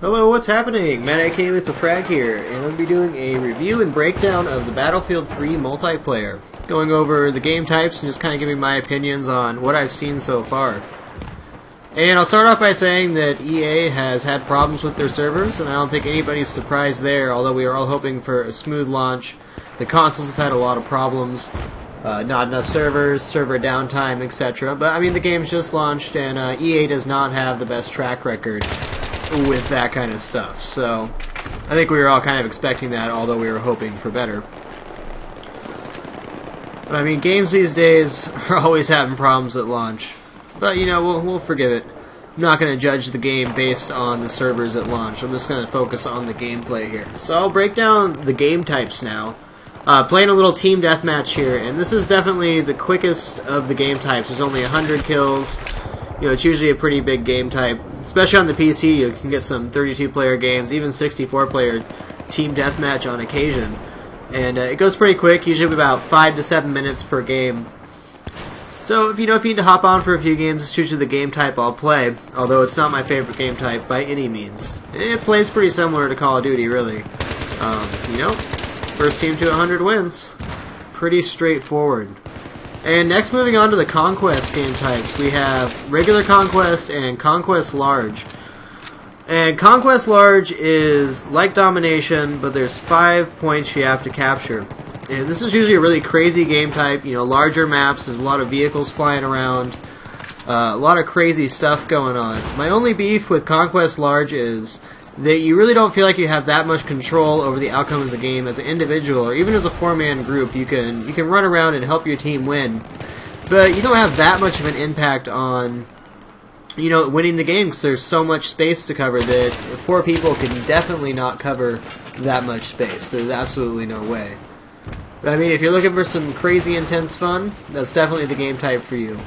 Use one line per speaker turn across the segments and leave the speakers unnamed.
Hello, what's happening? Matt aka Lethal Frag here, and I'm going to be doing a review and breakdown of the Battlefield 3 Multiplayer, going over the game types and just kind of giving my opinions on what I've seen so far. And I'll start off by saying that EA has had problems with their servers, and I don't think anybody's surprised there, although we are all hoping for a smooth launch. The consoles have had a lot of problems, not enough servers, server downtime, etc. But I mean, the game's just launched, and EA does not have the best track record with that kind of stuff. So I think we were all kind of expecting that, although we were hoping for better. But I mean, games these days are always having problems at launch. But you know, we'll forgive it. I'm not going to judge the game based on the servers at launch. I'm just going to focus on the gameplay here. So I'll break down the game types now. Playing a little team deathmatch here, and this is definitely the quickest of the game types. There's only 100 kills. You know, it's usually a pretty big game type. Especially on the PC, you can get some 32-player games, even 64-player team deathmatch on occasion. And it goes pretty quick, usually about 5 to 7 minutes per game. So if you need to hop on for a few games, it's usually the game type I'll play, although it's not my favorite game type by any means. It plays pretty similar to Call of Duty, really. First team to 100 wins. Pretty straightforward. And next, moving on to the Conquest game types, we have Regular Conquest and Conquest Large. And Conquest Large is like Domination, but there's 5 points you have to capture. And this is usually a really crazy game type, larger maps, there's a lot of vehicles flying around, a lot of crazy stuff going on. My only beef with Conquest Large is that you really don't feel like you have that much control over the outcome of the game as an individual, or even as a 4-man group. You can run around and help your team win, but you don't have that much of an impact on winning the game, because there's so much space to cover that 4 people can definitely not cover that much space. There's absolutely no way. But I mean, if you're looking for some crazy intense fun, that's definitely the game type for you.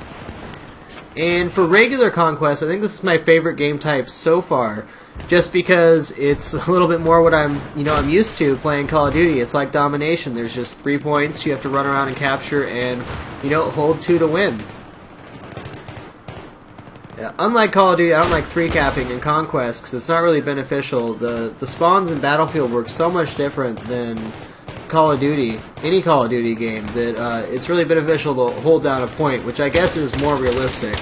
And for Regular Conquest, I think this is my favorite game type so far, just because it's a little bit more what I'm used to playing Call of Duty. It's like Domination. There's just 3 points you have to run around and capture, and hold 2 to win. Yeah, unlike Call of Duty, I don't like 3-capping in Conquest because it's not really beneficial. The spawns in Battlefield work so much different than Call of Duty, any Call of Duty game, that it's really beneficial to hold down a point, which I guess is more realistic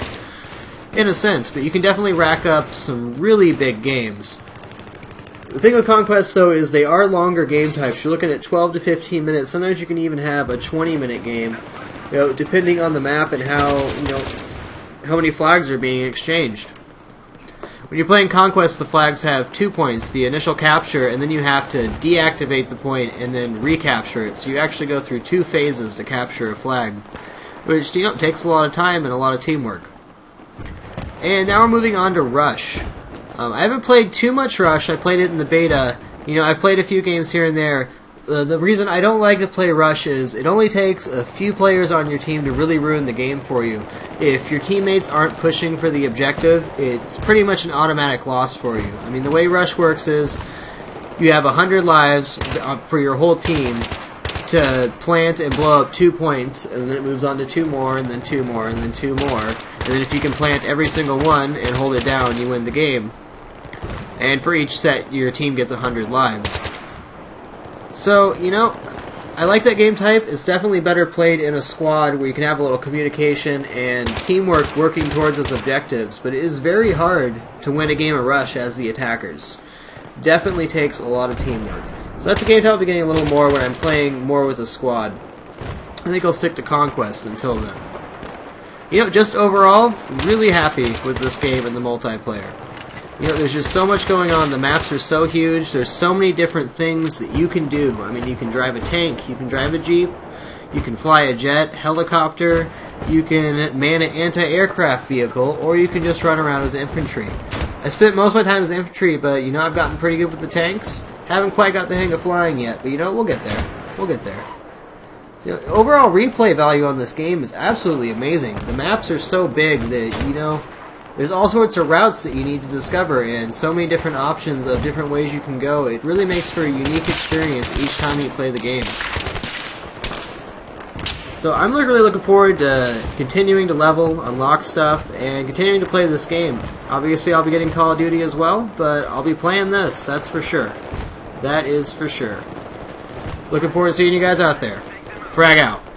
in a sense, but you can definitely rack up some really big games. The thing with Conquest, though, is they are longer game types. You're looking at 12 to 15 minutes. Sometimes you can even have a 20-minute game, depending on the map and how many flags are being exchanged. When you're playing Conquest, the flags have 2 points, the initial capture, and then you have to deactivate the point and then recapture it. So you actually go through 2 phases to capture a flag, which takes a lot of time and a lot of teamwork. And now we're moving on to Rush. I haven't played too much Rush. I played it in the beta. I've played a few games here and there. The reason I don't like to play Rush is it only takes a few players on your team to really ruin the game for you. If your teammates aren't pushing for the objective, it's pretty much an automatic loss for you. I mean, the way Rush works is you have 100 lives for your whole team to plant and blow up 2 points, and then it moves on to 2 more, and then 2 more, and then 2 more. And then if you can plant every single one and hold it down, you win the game. And for each set, your team gets 100 lives. So, I like that game type. It's definitely better played in a squad where you can have a little communication and teamwork working towards those objectives, but it is very hard to win a game of Rush as the attackers. Definitely takes a lot of teamwork. So that's a game type I'll be getting a little more when I'm playing more with a squad. I think I'll stick to Conquest until then. Just overall, really happy with this game and the multiplayer. There's just so much going on. The maps are so huge. There's so many different things that you can do. I mean, you can drive a tank, you can drive a jeep, you can fly a jet, helicopter, you can man an anti-aircraft vehicle, or you can just run around as infantry. I spent most of my time as infantry, but I've gotten pretty good with the tanks. Haven't quite got the hang of flying yet, but we'll get there. We'll get there. So, overall replay value on this game is absolutely amazing. The maps are so big that, there's all sorts of routes that you need to discover, and so many different options of different ways you can go. It really makes for a unique experience each time you play the game. So I'm really looking forward to continuing to level, unlock stuff, and continuing to play this game. Obviously I'll be getting Call of Duty as well, but I'll be playing this, that's for sure. That is for sure. Looking forward to seeing you guys out there. Frag out.